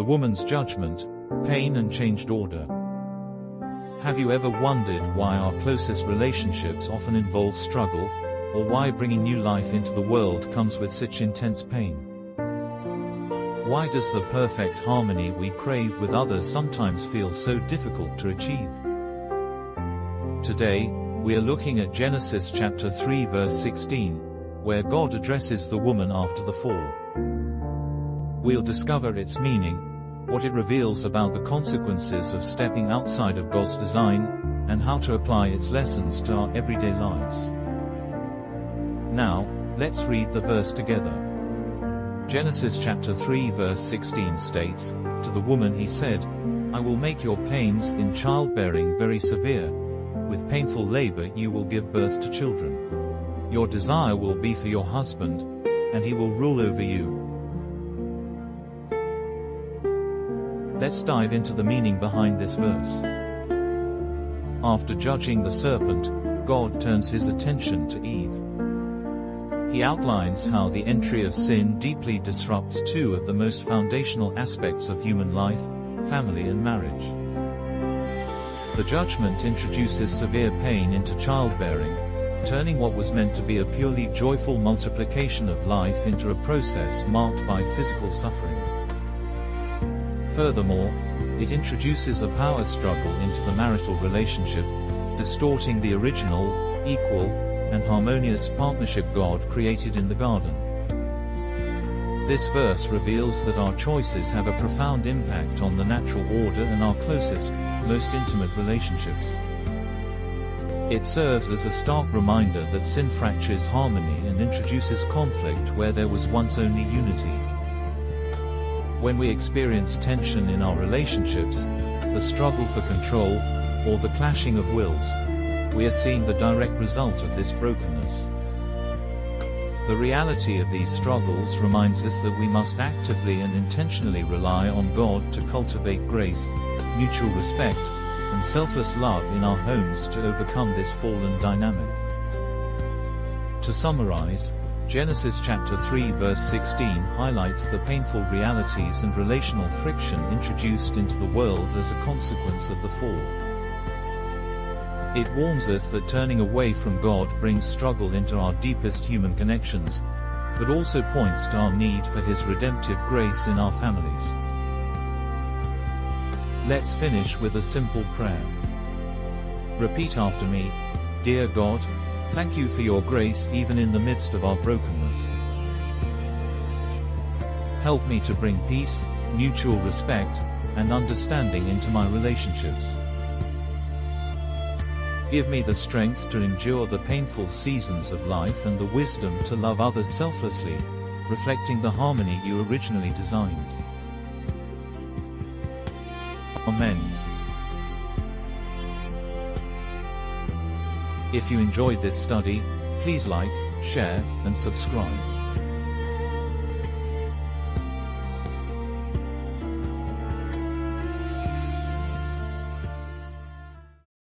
woman's judgment, pain and changed order. Have you ever wondered why our closest relationships often involve struggle, or why bringing new life into the world comes with such intense pain? Why does the perfect harmony we crave with others sometimes feel so difficult to achieve? Today, we are looking at Genesis chapter 3 verse 16, where God addresses the woman after the fall. We'll discover its meaning, what it reveals about the consequences of stepping outside of God's design, and how to apply its lessons to our everyday lives. Now, let's read the verse together. Genesis chapter 3 verse 16 states, "To the woman he said, I will make your pains in childbearing very severe. With painful labor you will give birth to children. Your desire will be for your husband, and he will rule over you." Let's dive into the meaning behind this verse. After judging the serpent, God turns his attention to Eve. He outlines how the entry of sin deeply disrupts two of the most foundational aspects of human life, family and marriage. The judgment introduces severe pain into childbearing, turning what was meant to be a purely joyful multiplication of life into a process marked by physical suffering. Furthermore, it introduces a power struggle into the marital relationship, distorting the original, equal, and harmonious partnership God created in the garden. This verse reveals that our choices have a profound impact on the natural order and our closest, most intimate relationships. It serves as a stark reminder that sin fractures harmony and introduces conflict where there was once only unity. When we experience tension in our relationships, the struggle for control, or the clashing of wills, we are seeing the direct result of this brokenness. The reality of these struggles reminds us that we must actively and intentionally rely on God to cultivate grace, mutual respect, and selfless love in our homes to overcome this fallen dynamic. To summarize, Genesis chapter 3 verse 16 highlights the painful realities and relational friction introduced into the world as a consequence of the fall. It warns us that turning away from God brings struggle into our deepest human connections, but also points to our need for His redemptive grace in our families. Let's finish with a simple prayer. Repeat after me. Dear God, thank you for your grace even in the midst of our brokenness. Help me to bring peace, mutual respect, and understanding into my relationships. Give me the strength to endure the painful seasons of life and the wisdom to love others selflessly, reflecting the harmony you originally designed. Amen. If you enjoyed this study, please like, share, and subscribe.